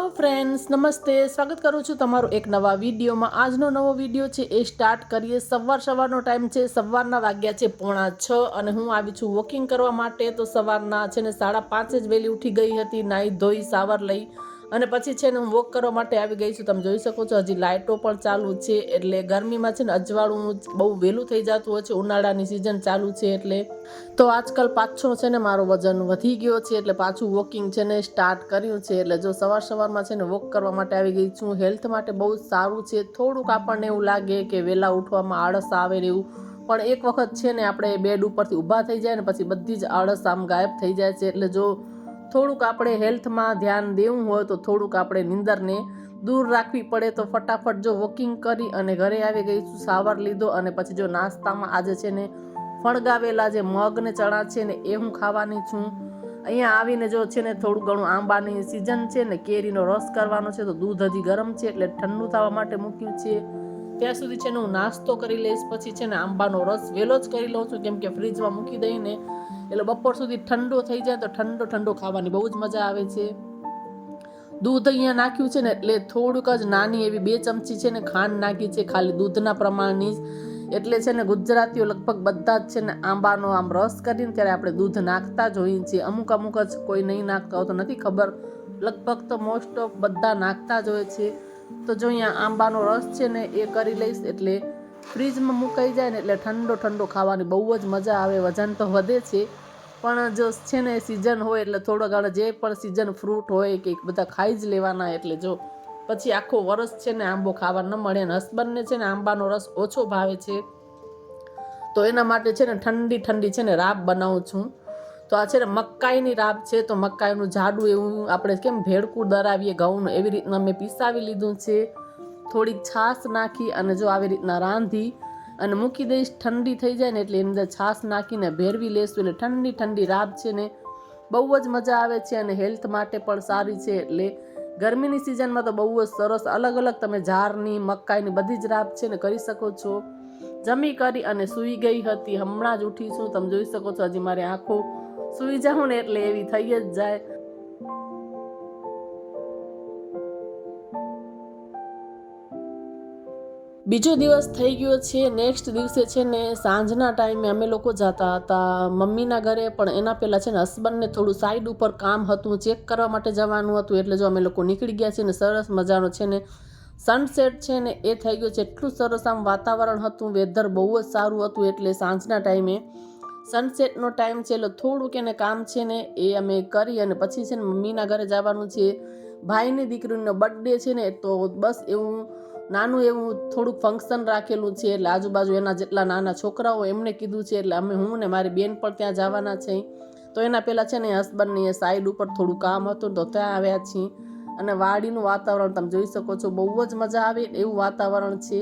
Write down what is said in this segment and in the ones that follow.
Hello friends, નમસ્તે. સ્વાગત કરું છું તમારું એક નવા વિડીયોમાં. આજનો નવો વિડીયો છે એ સ્ટાર્ટ કરીએ. સવારનો ટાઈમ છે, સવારના વાગ્યા છે 6:45 અને હું આવી છું વોકિંગ કરવા માટે. તો સવારના છે ને 5:30 જ વહેલી ઉઠી ગઈ હતી, નાહી ધોઈ શાવર લઈ અને પછી છે ને હું વોક કરવા માટે આવી ગઈ છું. તમે જોઈ શકો છો હજી લાઇટો પણ ચાલુ છે, એટલે ગરમીમાં છે ને અજવાળું બહુ વહેલું થઈ જતું હોય છે. ઉનાળાની સિઝન ચાલુ છે એટલે તો આજકાલ પાછો છે ને મારો વજન વધી ગયો છે, એટલે પાછું વોકિંગ છે ને સ્ટાર્ટ કર્યું છે. એટલે જો સવારમાં છે ને વોક કરવા માટે આવી ગઈ છું. હેલ્થ માટે બહુ જ સારું છે. થોડુંક આપણને એવું લાગે કે વહેલા ઉઠવામાં આળસ આવે ને એવું, પણ એક વખત છે ને આપણે બેડ ઉપરથી ઊભા થઈ જાય ને પછી બધી જ આળસ આમ ગાયબ થઈ જાય છે. એટલે જો થોડુંક આપણે હેલ્થમાં ધ્યાન દેવું હોય તો થોડુંક આપણે નીંદરને દૂર રાખવી પડે. તો ફટાફટ જો વોકિંગ કરી અને ઘરે આવી ગઈ છું, શાવર લીધો અને પછી જો નાસ્તામાં આજે છે ને ફણગાવેલા જે મગ ને ચણા છે ને એ હું ખાવાની છું. અહીંયા આવીને જો છે ને થોડું ઘણું આંબાની સિઝન છે ને કેરીનો રસ કરવાનો છે. તો દૂધ હજી ગરમ છે એટલે ઠંડુ થવા માટે મૂક્યું છે. ત્યાં સુધી છે ને હું નાસ્તો કરી લઈશ, પછી છે ને આંબાનો રસ વહેલો જ કરી લઉં છું, કેમ કે ફ્રીજમાં મૂકી દઈને એટલે બપોર સુધી ઠંડો થઈ જાય તો ઠંડો ખાવાની બહુ જ મજા આવે છે. દૂધ અહીંયા નાખ્યું છે ને એટલે થોડુંક જ નાની એવી 2 ચમચી છે ને ખાંડ નાખી છે, ખાલી દૂધના પ્રમાણની જ. એટલે છે ને ગુજરાતીઓ લગભગ બધા જ છે ને આંબાનો આમ રસ કરીને ત્યારે આપણે દૂધ નાખતા જ હોઈએ છીએ. અમુક જ કોઈ નહીં નાખતા હોય તો નથી ખબર, લગભગ તો મોસ્ટ ઓફ બધા નાખતા જ હોય છે. તો જો અહીંયા આંબાનો રસ છે ને એ કરી લઈશ, એટલે ફ્રીજમાં મુકાઈ જાય ને એટલે ઠંડો ખાવાની બહુ જ મજા આવે. વજન તો વધે છે, પણ જો છે ને સિઝન હોય એટલે થોડો ઘણો જે પણ સિઝન ફ્રૂટ હોય કે બધા ખાઈ જ લેવાના. એટલે જો પછી આખો વરસ છે ને આંબો ખાવા ન મળે. અને હસબન્ડને છે ને આંબાનો રસ ઓછો ભાવે છે, તો એના માટે છે ને ઠંડી છે ને રાબ બનાવું છું. તો આ છે ને મકાઈની રાબ છે. તો મકાઈનું જાડું એવું આપણે કેમ ભેળકું દરાવીએ ઘઉંનું, એવી રીતના મેં પીસાવી લીધું છે. થોડીક છાશ નાખી અને જો આવી રીતના રાંધી અને મૂકી દઈશ. ઠંડી થઈ જાય ને એટલે એની અંદર છાશ નાખીને ભેરવી લેશું. એટલે ઠંડી રાબ છે ને બહુ જ મજા આવે છે અને હેલ્થ માટે પણ સારી છે. એટલે ગરમીની સિઝનમાં તો બહુ જ સરસ અલગ તમે જારની મકાઈની બધી જ રાબ છે ને કરી શકો છો. જમી કરી અને સૂઈ ગઈ હતી, હમણાં જ ઉઠી છું. તમે જોઈ શકો છો હજી મારી આંખો સૂઈ જાઉં ને એટલે એવી થઈ જ જાય. બીજો દિવસ થઈ ગયો છે. નેક્સ્ટ દિવસે છે ને સાંજના ટાઈમે અમે લોકો જતા હતા મમ્મીના ઘરે, પણ એના પહેલાં છે ને હસબન્ડને થોડું સાઈડ ઉપર કામ હતું, ચેક કરવા માટે જવાનું હતું. એટલે જો અમે લોકો નીકળી ગયા છીએ ને સરસ મજાનો છે ને સનસેટ છે ને એ થઈ ગયો છે. એટલું સરસ આમ વાતાવરણ હતું, વેધર બહુ જ સારું હતું. એટલે સાંજના ટાઈમે સનસેટનો ટાઈમ છે એટલે થોડુંક એને કામ છે ને એ અમે કરી અને પછી છે ને મમ્મીના ઘરે જવાનું છે. ભાઈની દીકરીનો બર્થડે છે ને, તો બસ એવું નાનું એવું થોડુંક ફંક્શન રાખેલું છે. એટલે આજુબાજુ એના જેટલા નાના છોકરાઓ એમને કીધું છે. એટલે હું ને મારી બેન પણ ત્યાં જવાના છે. તો એના પહેલાં છે ને હસબન્ડની સાઈડ ઉપર થોડું કામ હતું તો ત્યાં આવ્યા છીએ. અને વાડીનું વાતાવરણ તમે જોઈ શકો છો, બહુ જ મજા આવે એવું વાતાવરણ છે.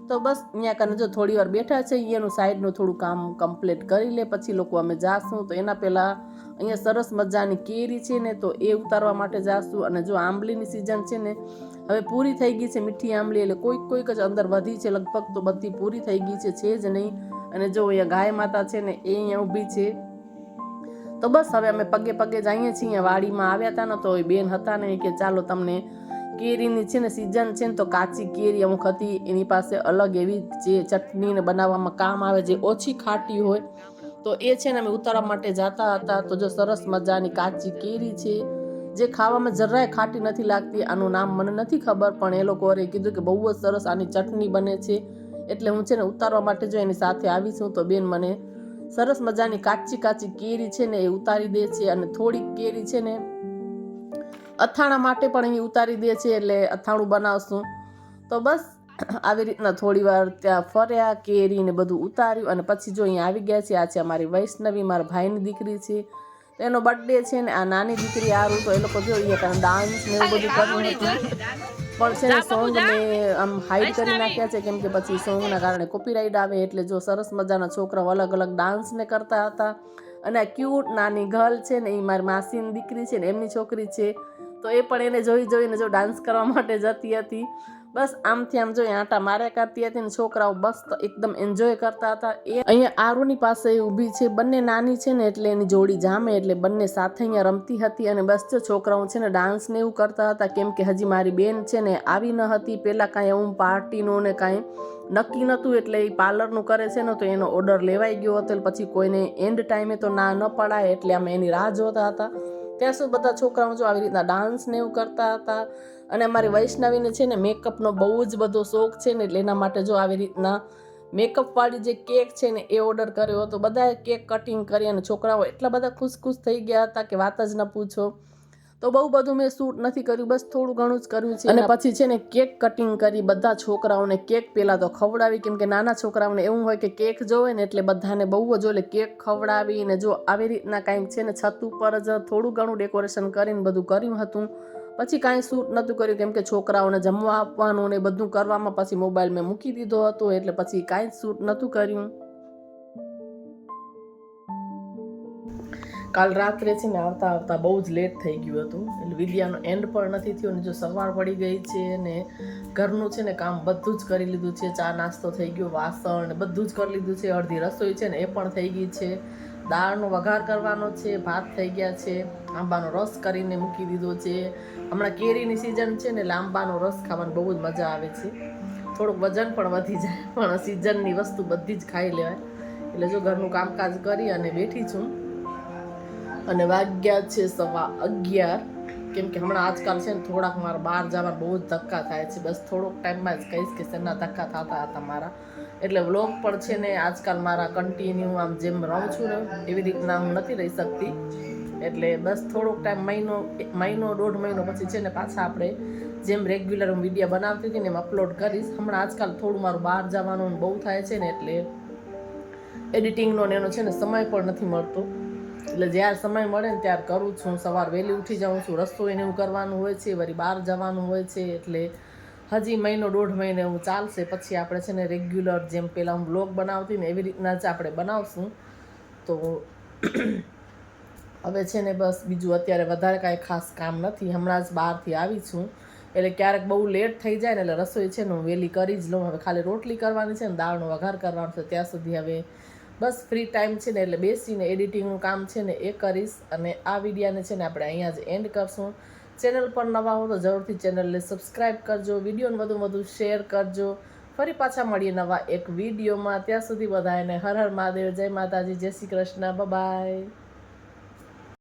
તો બસ અહીંયા કને જો થોડી વાર બેઠા છે, એનું સાઈડનું થોડું કામ કમ્પ્લીટ કરી લે પછી લોકો અમે જાશું. તો એના પહેલાં અહીંયા સરસ મજાની કેરી છે ને તો એ ઉતારવા માટે જાશું. અને જો આંબલીની સિઝન છે ને હવે પૂરી થઈ ગઈ છે, મીઠી આંબલી, એટલે કોઈક જ અંદર વધી છે, લગભગ તો બધી પૂરી થઈ ગઈ છે જ નહીં. અને જો અહીંયા ગાય માતા છે ને એ અહીંયા ઊભી છે. તો બસ હવે અમે પગે જઈએ છીએ. વાડીમાં આવ્યા હતા ને તો એ બેન હતા ને કે ચાલો તમને કેરીની છે ને સિઝન છે ને તો કાચી કેરી અમુક હતી, એની પાસે અલગ એવી જે ચટણીને બનાવવામાં કામ આવે, જે ઓછી ખાટી હોય, તો એ છે ને અમે ઉતારવા માટે જતા હતા. તો જો સરસ મજાની કાચી કેરી છે, જે ખાવામાં જરાય ખાટી નથી લાગતી. આનું નામ મને નથી ખબર, પણ એ લોકો કીધું કે બહુ જ સરસ આની ચટણી બને છે. એટલે હું છે ને ઉતારવા માટે જો એની સાથે આવી છું. તો બેન મને સરસ મજાની કાચી કેરી છે ને એ ઉતારી દે છે. અને થોડીક કેરી છે ને અથાણા માટે પણ અહીં ઉતારી દે છે, એટલે અથાણું બનાવશું. તો બસ આવી રીતના થોડી વાર ત્યાં ફર્યા, કેરી ને બધું ઉતાર્યું અને પછી જો અહીંયા આવી ગયા છે. આ છે અમારી વૈષ્ણવી, મારા ભાઈની દીકરી છે, તો એનો બર્થડે છે ને આ નાની દીકરી આરું. તો એ લોકો જોઈએ કારણ ડાન્સ ને એવું બધું કર્યું હતું, પણ છે ને સોંગ મેં આમ હાઈડ કરી નાખ્યા છે, કેમ કે પછી સોંગના કારણે કોપીરાઈટ આવે. એટલે જો સરસ મજાના છોકરાઓ અલગ ડાન્સ ને કરતા હતા. અને આ ક્યુટ નાની ગર્લ છે ને એ મારી માસીની દીકરી છે ને એમની છોકરી છે. તો એ પણ એને જોઈને જો ડાન્સ કરવા માટે જતી હતી. બસ આમથી આમ જો આંટા માર્યા કરતી હતી ને છોકરાઓ બસ એકદમ એન્જોય કરતા હતા. એ અહીંયા આરુની પાસે ઊભી છે, બંને નાની છે ને એટલે એની જોડી જામે એટલે બંને સાથે અહીંયા રમતી હતી. અને બસ જો છોકરાઓ છે ને ડાન્સ ને એવું કરતા હતા, કેમ કે હજી મારી બેન છે ને આવી ન હતી. પહેલાં કાંઈ એવું પાર્ટીનું ને કાંઈ નક્કી નહોતું એટલે એ પાર્લરનું કરે છે ને તો એનો ઓર્ડર લેવાઈ ગયો હતો. પછી કોઈને એન્ડ ટાઈમે તો ના ન પડાય એટલે અમે એની રાહ જોતા હતા. ત્યાં સુધી બધા છોકરાઓ જો આવી રીતના ડાન્સ ને એવું કરતા હતા. અને અમારી વૈષ્ણવીને છે ને મેકઅપનો બહુ જ બધો શોખ છે ને એટલે એના માટે જો આવી રીતના મેકઅપવાળી જે કેક છે ને એ ઓર્ડર કર્યો હતો. બધાએ કેક કટિંગ કરી અને છોકરાઓ એટલા બધા ખુશ થઈ ગયા હતા કે વાત જ ન પૂછો. તો બહુ બધું મેં શૂટ નથી કર્યું, બસ થોડું ઘણું જ કર્યું છે. અને પછી છે ને કેક કટિંગ કરી બધા છોકરાઓને કેક પહેલાં તો ખવડાવી, કેમ કે નાના છોકરાઓને એવું હોય કે કેક જોવે ને એટલે બધાને બહુ જ એટલે કેક ખવડાવી. ને જો આવી રીતના કાંઈક છે ને છત ઉપર જ થોડું ઘણું ડેકોરેશન કરીને બધું કર્યું હતું. પછી કાંઈ શૂટ નહોતું કર્યું કેમ કે છોકરાઓને જમવા આપવાનું ને બધું કરવામાં પછી મોબાઈલ મેં મૂકી દીધો હતો એટલે પછી કાંઈ શૂટ નહોતું કર્યું. કાલ રાત્રે છે ને આવતા બહુ જ લેટ થઈ ગયું હતું એટલે વિડિયાનો એન્ડ પણ નથી થયો. ને જો સવાર પડી ગઈ છે ને ઘરનું છે ને કામ બધું જ કરી લીધું છે. ચા નાસ્તો થઈ ગયો, વાસણ ને બધું જ કરી લીધું છે. અડધી રસોઈ છે ને એ પણ થઈ ગઈ છે. દાળનો વઘાર કરવાનો છે, ભાત થઈ ગયા છે, આંબાનો રસ કરીને મૂકી દીધો છે. હમણાં કેરીની સિઝન છે ને એટલે આંબાનો રસ ખાવાની બહુ જ મજા આવે છે. થોડુંક વજન પણ વધી જાય પણ સિઝનની વસ્તુ બધી જ ખાઈ લેવાય. એટલે જો ઘરનું કામકાજ કરી અને બેઠી છું. અને વાગ્યા છે 11:15 કેમ કે હમણાં આજકાલ છે ને થોડાક મારા બહાર જવા બહુ જ ધક્કા થાય છે. બસ થોડોક ટાઈમમાં જ કહીશ કે શેના ધક્કા થતા હતા મારા. એટલે વ્લોગ પણ છે ને આજકાલ મારા કન્ટિન્યુ આમ જેમ રહું છું ને એવી રીતના હું નથી રહી શકતી. એટલે બસ થોડોક ટાઈમ મહિનો 1.5 મહિનો પછી છે ને પાછા આપણે જેમ રેગ્યુલર હું વિડીયો બનાવતી હતી ને એમ અપલોડ કરીશ. હમણાં આજકાલ થોડું મારું બહાર જવાનું બહુ થાય છે ને એટલે એડિટિંગનો ને એનો છે ને સમય પણ નથી મળતો. એટલે જ્યારે સમય મળે ને ત્યારે કરું છું. સવાર વહેલી ઉઠી જાઉં છું, રસોઈને એવું કરવાનું હોય છે, વળી બહાર જવાનું હોય છે. એટલે હજી મહિનો 1.5 મહિને એવું ચાલશે. પછી આપણે છે ને રેગ્યુલર જેમ પહેલાં હું બ્લોગ બનાવતી ને એવી રીતના જ આપણે બનાવશું. તો હવે છે ને બસ બીજું અત્યારે વધારે કાંઈ ખાસ કામ નથી. હમણાં જ બહારથી આવી છું એટલે ક્યારેક બહુ લેટ થઈ જાય ને એટલે રસોઈ છે ને હું વહેલી કરી જ લઉં. હવે ખાલી રોટલી કરવાની છે ને દાળનો વઘાર કરવાનો છે. ત્યાં સુધી હવે બસ ફ્રી ટાઈમ છે ને એટલે બેસીને એડિટિંગનું કામ છે ને એ કરીશ. અને આ વિડીયાને છે ને આપણે અહીંયા જ એન્ડ કરશું. ચેનલ પર નવા હો તો જરૂરથી ચેનલને સબસ્ક્રાઈબ કરજો, વિડીયોને વધુ શેર કરજો. ફરી પાછા મળીએ નવા એક વિડીયોમાં. ત્યાં સુધી બધાને હર હર મહાદેવ, જય માતાજી, જય શ્રી કૃષ્ણ, બાય.